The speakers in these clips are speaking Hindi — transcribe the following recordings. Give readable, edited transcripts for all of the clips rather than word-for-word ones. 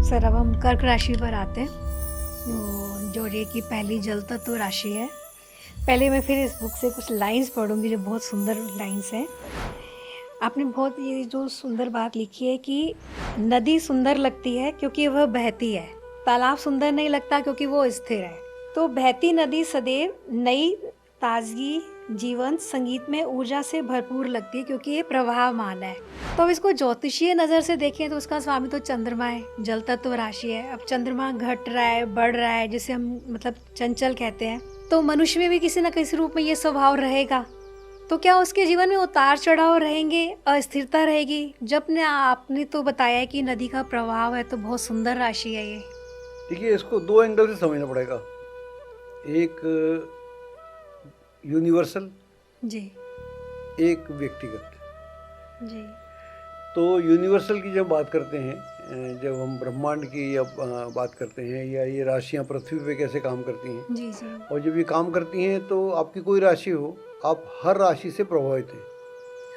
सर अब हम कर्क राशि पर आते हैं, जो ये की पहली जल तत्व राशि है। पहले मैं फिर इस बुक से कुछ लाइंस पढ़ूंगी जो बहुत सुंदर लाइंस हैं। आपने बहुत ये जो सुंदर बात लिखी है कि नदी सुंदर लगती है क्योंकि वह बहती है, तालाब सुंदर नहीं लगता क्योंकि वो स्थिर है। तो बहती नदी सदैव नई ताजगी, जीवन, संगीत में ऊर्जा से भरपूर लगती है क्योंकि ये प्रवाहमान है। तो अब इसको ज्योतिषीय नज़र से देखें तो उसका स्वामी तो चंद्रमा है, जल तत्व राशि है। अब चंद्रमा घट रहा है, बढ़ रहा है, जिसे हम मतलब चंचल कहते हैं, तो मनुष्य में भी किसी न किसी रूप में ये स्वभाव रहेगा। तो क्या उसके जीवन में उतार चढ़ाव रहेंगे, अस्थिरता रहेगी। जब ने आपने तो बताया है कि नदी का प्रभाव है, तो बहुत सुंदर राशि है ये। देखिए, इसको दो एंगल से समझना पड़ेगा। एक यूनिवर्सल जी एक व्यक्तिगत। जी तो यूनिवर्सल की जब बात करते हैं, जब हम ब्रह्मांड की या बात करते हैं या ये राशियां पृथ्वी पे कैसे काम करती हैं, जी जी और जब ये काम करती हैं तो आपकी कोई राशि हो, आप हर राशि से प्रभावित हैं।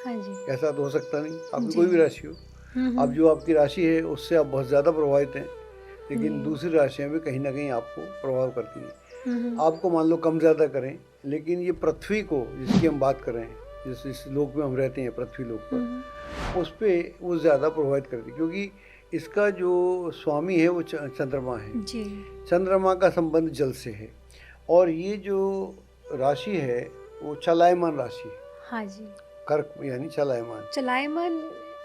हाँ जी। ऐसा तो हो सकता नहीं, आपकी जी। कोई भी राशि हो, अब जो आपकी राशि है उससे आप बहुत ज़्यादा प्रभावित हैं, लेकिन दूसरी राशियाँ भी कहीं ना कहीं आपको प्रभाव करती हैं। आपको मान लो कम ज़्यादा करें, लेकिन ये पृथ्वी को जिसकी हम बात कर रहे हैं, जिस लोक में हम रहते हैं पृथ्वी लोक पर, उस पर वो ज़्यादा प्रभावित करती है, क्योंकि इसका जो स्वामी है वो चंद्रमा है। जी चंद्रमा का संबंध जल से है, और ये जो राशि है वो चलायमान राशि है। हाँ जी। कर्क यानी चलायमान। चलायमान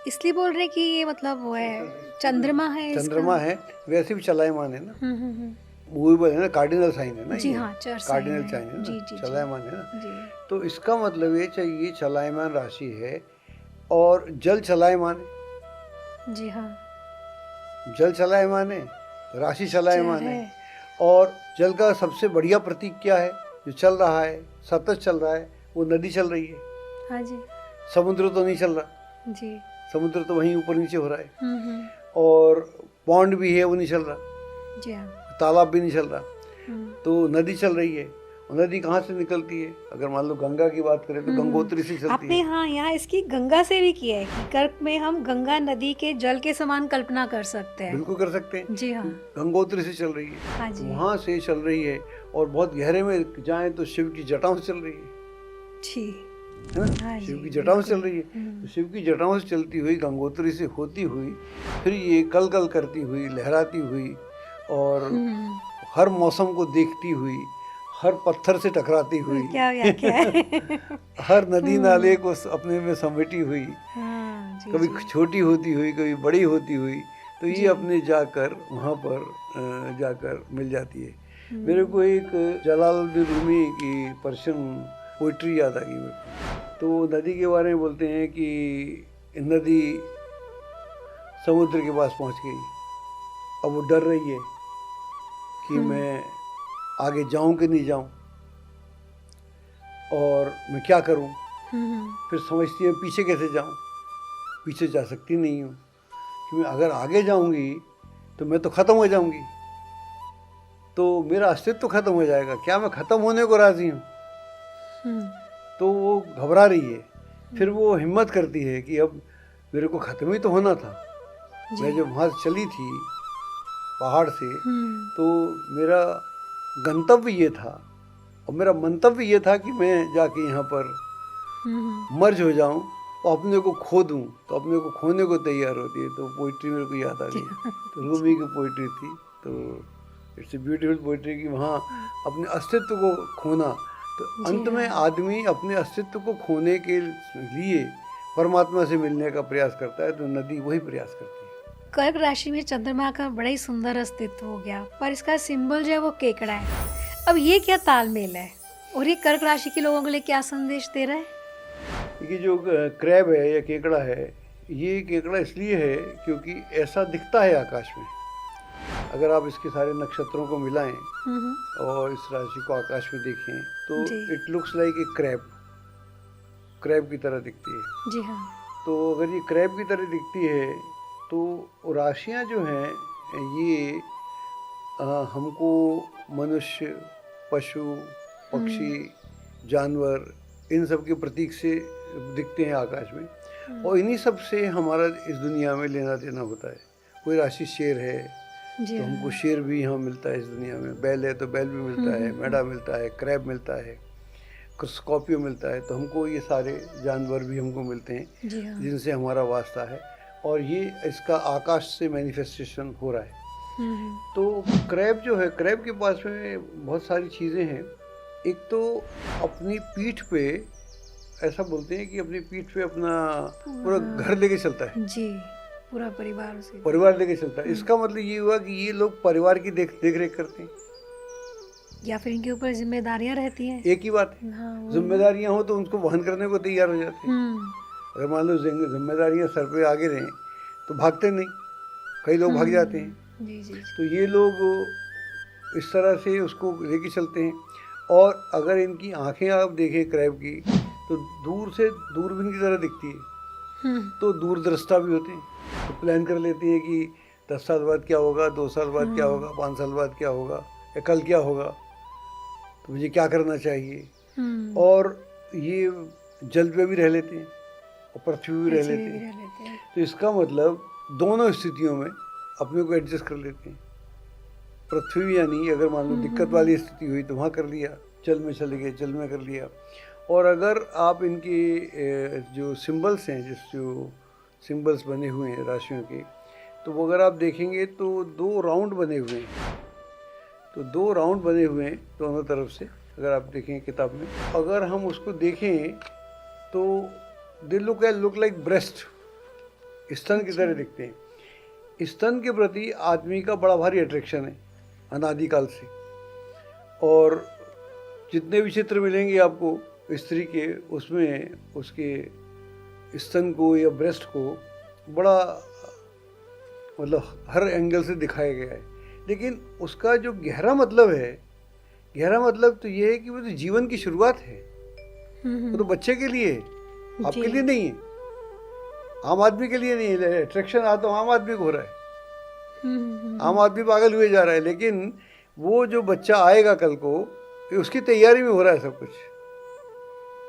इसलिए बोल रहे कि ये मतलब वो है, चंद्रमा है इसका? चंद्रमा है, वैसे भी चलायमान है ना, हम्म। वो भी है ना, कार्डिनल साइन है ना। जी ये हाँ, चर कार्डिनल साइन साइन है ना, जी जी चलायमान है ना। जी तो इसका मतलब ये चाहिए, ये चलायमान राशि है और जल चलायमान है। जी हाँ। जल चलायमान है, राशि चलायमान चर है। और जल का सबसे बढ़िया प्रतीक क्या है जो चल रहा है, सतत चल रहा है? वो नदी चल रही है। हाँ जी समुद्र तो नहीं चल रहा, जी। समुद्र तो वहीं ऊपर नीचे हो रहा है। हम्म। और पॉन्ड भी है, वो नहीं चल रहा। जी हाँ। तालाब भी नहीं चल रहा। हम्म। तो नदी चल रही है। और नदी कहाँ से निकलती है? अगर मान लो गंगा की बात करें तो गंगोत्री से चलती आपने है। हाँ यहाँ इसकी गंगा से भी किया है कि कर्क में हम गंगा नदी के जल के समान कल्पना कर सकते हैं। बिल्कुल कर सकते हैं। जी हाँ। गंगोत्री से चल रही है। हाँ जी। वहाँ से चल रही है, और बहुत गहरे में जाएं तो शिव की जटाओं से चल रही है जी ना। हाँ शिव जी, की जटाओं से चल बिल्कुल। रही है। तो शिव की जटाओं से चलती हुई, गंगोत्री से होती हुई, फिर ये कल कल करती हुई, लहराती हुई, और हर मौसम को देखती हुई, हर पत्थर से टकराती हुई, क्या व्याख्या है। हर नदी नाले को अपने में समेटी हुई, हाँ जी कभी जी। छोटी होती हुई, कभी बड़ी होती हुई, तो ये अपने जाकर वहाँ पर जाकर मिल जाती है। मेरे को एक जलालुद्दीन रूमी की पर्शियन पोइट्री याद आ गई मेरे को। तो नदी के बारे में बोलते हैं कि नदी समुद्र के पास पहुँच गई, अब वो डर रही है कि मैं आगे जाऊं कि नहीं जाऊं, और मैं क्या करूं। फिर समझती है पीछे कैसे जाऊं, पीछे जा सकती नहीं हूं, क्योंकि अगर आगे जाऊंगी तो मैं तो ख़त्म हो जाऊंगी, तो मेरा अस्तित्व तो ख़त्म हो जाएगा। क्या मैं ख़त्म होने को राज़ी हूँ? तो वो घबरा रही है। फिर वो हिम्मत करती है कि अब मेरे को ख़त्म ही तो होना था। मैं जब वहाँ से चली थी पहाड़ से, तो मेरा गंतव्य ये था और मेरा मंतव्य ये था कि मैं जाके यहाँ पर मर्ज हो जाऊं और अपने को खो दूं। तो अपने को खोने को तैयार होती है। तो पोइट्री मेरे को याद आ गई। तो रूमी की पोइट्री थी। तो इट्स ए ब्यूटीफुल पोइट्री कि वहाँ अपने अस्तित्व को खोना। तो अंत में आदमी अपने अस्तित्व को खोने के लिए परमात्मा से मिलने का प्रयास करता है, तो नदी वही प्रयास करती है। कर्क राशि में चंद्रमा का बड़ा ही सुंदर अस्तित्व हो गया, पर इसका सिंबल जो है वो केकड़ा है। अब ये क्या तालमेल है, और ये कर्क राशि के लोगों के लिए क्या संदेश दे रहा है? ये जो क्रैब है या केकड़ा है, ये केकड़ा इसलिए है क्योंकि ऐसा दिखता है आकाश में। अगर आप इसके सारे नक्षत्रों को मिलाएं और इस राशि को आकाश में देखें तो it looks like a crab की तरह दिखती है। जी हाँ। तो अगर ये क्रैब की तरह दिखती है तो राशियाँ जो हैं ये हमको मनुष्य, पशु, पक्षी, जानवर, इन सब के प्रतीक से दिखते हैं आकाश में, और इन्हीं सब से हमारा इस दुनिया में लेना देना होता है। कोई राशि शेर है, जी तो हमको हाँ। शेर भी यहाँ मिलता है इस दुनिया में, बैल है तो बैल भी मिलता है, मैंढा मिलता है, क्रैब मिलता है, कुछ स्कॉर्पियो मिलता है। तो हमको ये सारे जानवर भी हमको मिलते हैं जी हाँ। जिनसे हमारा वास्ता है, और ये इसका आकाश से मैनिफेस्टेशन हो रहा है। हम्म, तो क्रैब जो है, क्रैब के पास में बहुत सारी चीज़ें हैं। एक तो अपनी पीठ पे, ऐसा बोलते हैं कि अपनी पीठ पे अपना पूरा घर लेके चलता है, जी, पूरा परिवार उसे। परिवार लेके चलता है। इसका मतलब ये हुआ कि ये लोग परिवार की देख रेख करते हैं। या फिर इनके ऊपर जिम्मेदारियां रहती हैं। एक ही बात है, हाँ वो। जिम्मेदारियां हो तो उनको वहन करने को तैयार हो जाते हैं। हम्म, अगर मान लो जिम्मेदारियां सर पे आगे रहें तो भागते नहीं, कई लोग भाग जाते हैं। जी जी जी। तो ये लोग इस तरह से उसको लेके चलते हैं। और अगर इनकी आंखें आप देखें क्रैब की, तो दूर से दूरबीन की तरह दिखती है। तो दूरदृष्टा भी होते हैं, तो प्लान कर लेते हैं कि 10 साल बाद क्या होगा, 2 साल बाद क्या होगा, 5 साल बाद क्या होगा, या कल क्या होगा, तो मुझे क्या करना चाहिए। और ये जल पे भी रह लेते हैं और पृथ्वी भी रह लेते हैं। तो इसका मतलब दोनों स्थितियों में अपने को एडजस्ट कर लेते हैं। पृथ्वी यानी अगर मान लो दिक्कत वाली स्थिति हुई तो वहाँ कर लिया, जल में चले गए, जल में कर लिया। और अगर आप इनके जो सिंबल्स हैं, जो सिंबल्स बने हुए हैं राशियों के, तो वो अगर आप देखेंगे तो 2 राउंड बने हुए हैं। तो 2 राउंड बने हुए हैं दोनों तरफ से, अगर आप देखें किताब में। अगर हम उसको देखें तो दे लुक लाइक ब्रेस्ट, स्तन की तरह दिखते हैं। स्तन के प्रति आदमी का बड़ा भारी अट्रैक्शन है अनादिकाल से। और जितने भी चित्र मिलेंगे आपको स्त्री के, उसमें उसके स्तन को या ब्रेस्ट को बड़ा मतलब हर एंगल से दिखाया गया है। लेकिन उसका जो गहरा मतलब है, गहरा मतलब तो ये है कि वो तो जीवन की शुरुआत है। वो तो बच्चे के लिए है, आपके लिए नहीं है, आम आदमी के लिए नहीं है। अट्रैक्शन आता तो आम आदमी को हो रहा है, आम आदमी पागल हुए जा रहा है। लेकिन वो जो बच्चा आएगा कल को, उसकी तैयारी में हो रहा है सब कुछ।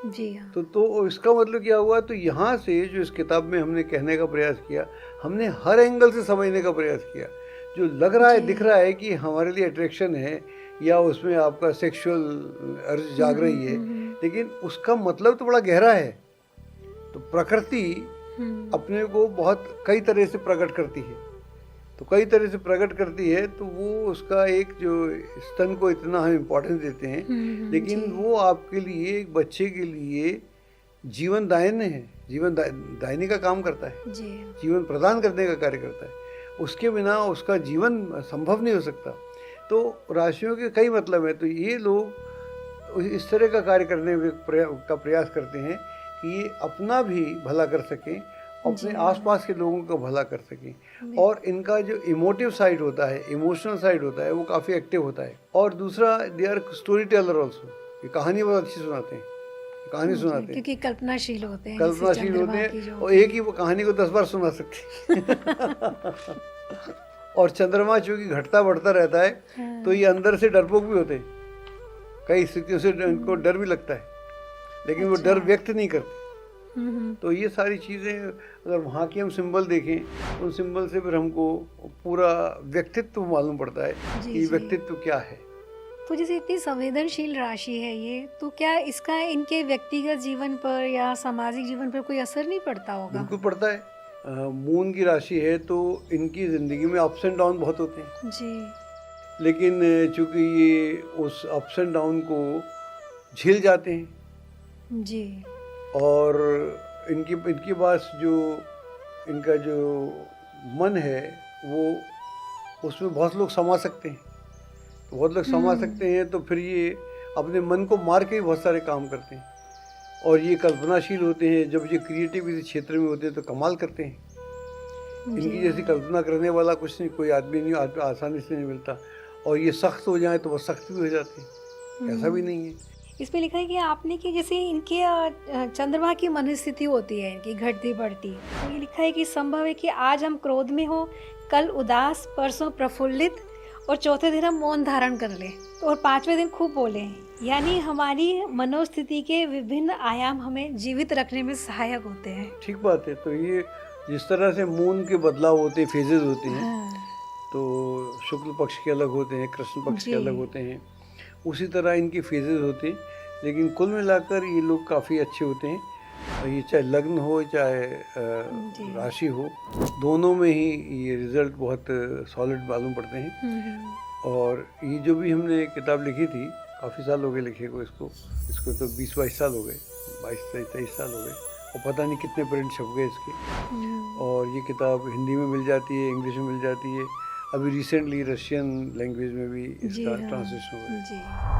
जी हाँ। तो इसका मतलब क्या हुआ, तो यहाँ से जो इस किताब में हमने कहने का प्रयास किया, हमने हर एंगल से समझने का प्रयास किया। जो लग रहा है, दिख रहा है कि हमारे लिए अट्रैक्शन है या उसमें आपका सेक्सुअल अर्ज जाग रही है, लेकिन उसका मतलब तो बड़ा गहरा है। तो प्रकृति अपने को बहुत कई तरह से प्रकट करती है। तो कई तरह से प्रकट करती है, तो वो उसका एक जो स्तन को इतना हम इम्पोर्टेंस देते हैं, लेकिन वो आपके लिए, एक बच्चे के लिए जीवन दायिनी है, जीवन दायिनी का काम करता है, जीवन प्रदान करने का कार्य करता है। उसके बिना उसका जीवन संभव नहीं हो सकता। तो राशियों के कई मतलब है। तो ये लोग इस तरह का कार्य करने का प्रयास करते हैं कि ये अपना भी भला कर सकें, अपने आसपास के लोगों का भला कर सकें। और इनका जो इमोटिव साइड होता है, इमोशनल साइड होता है, वो काफ़ी एक्टिव होता है। और दूसरा, they are story teller also, ये कहानी बहुत अच्छी सुनाते हैं, कहानी सुनाते हैं, क्योंकि कल्पनाशील होते हैं, कल्पनाशील होते हैं, और एक ही वो कहानी को 10 बार सुना सकते हैं। और चंद्रमा चूंकि घटता बढ़ता रहता है, तो ये अंदर से डरपोक भी होते हैं, कई स्थितियों से इनको डर भी लगता है, लेकिन वो डर व्यक्त नहीं करते। तो ये सारी चीज़ें अगर वहाँ के हम सिंबल देखें, उन सिंबल से फिर हमको पूरा व्यक्तित्व मालूम पड़ता है कि व्यक्तित्व क्या है। तो जैसे इतनी संवेदनशील राशि है ये, तो क्या इसका इनके व्यक्तिगत जीवन पर या सामाजिक जीवन पर कोई असर नहीं पड़ता होगा? बिल्कुल पड़ता है। मून की राशि है तो इनकी ज़िंदगी में अप्स एंड डाउन बहुत होते हैं जी। लेकिन चूँकि ये उस अप्स एंड डाउन को झेल जाते हैं जी। और इनके पास जो इनका जो मन है, वो उसमें बहुत लोग समा सकते हैं। तो बहुत लोग समा सकते हैं, तो फिर ये अपने मन को मार के भी बहुत सारे काम करते हैं। और ये कल्पनाशील होते हैं, जब ये क्रिएटिविटी क्षेत्र में होते हैं तो कमाल करते हैं। इनकी जैसी कल्पना करने वाला कुछ नहीं, कोई आदमी नहीं, आसानी से नहीं मिलता। और ये सख्त हो जाए तो वो सख्त भी हो जाते हैं, ऐसा भी नहीं है। इसमें लिखा है कि आपने कि जैसे इनके चंद्रमा की मनस्थिति होती है इनकी घटती बढ़ती, तो ये लिखा है कि संभव है कि आज हम क्रोध में हो, कल उदास, परसों प्रफुल्लित और चौथे दिन हम मौन धारण कर लें, तो और 5वें दिन खूब बोलें। यानी हमारी मनोस्थिति के विभिन्न आयाम हमें जीवित रखने में सहायक होते हैं। ठीक बात है। तो ये जिस तरह से मून के बदलाव होते हैं, फेजेस होते हैं, तो शुक्ल पक्ष के अलग होते हैं, कृष्ण पक्ष के जी। अलग होते हैं, उसी तरह इनकी फेजेस होते हैं। लेकिन कुल मिलाकर ये लोग काफ़ी अच्छे होते हैं। ये चाहे लग्न हो चाहे जी। राशि हो, दोनों में ही ये रिज़ल्ट बहुत सॉलिड मालूम पड़ते हैं। और ये जो भी हमने किताब लिखी थी, काफ़ी साल हो गए लिखे को इसको तो 20-22 साल हो गए, 22-23 साल हो गए, और पता नहीं कितने प्रिंट छप गए इसके। और ये किताब हिंदी में मिल जाती है, इंग्लिश में मिल जाती है, अभी रिसेंटली रशियन लैंग्वेज में भी जी इसका हाँ। ट्रांसलेशन हुआ है। जी।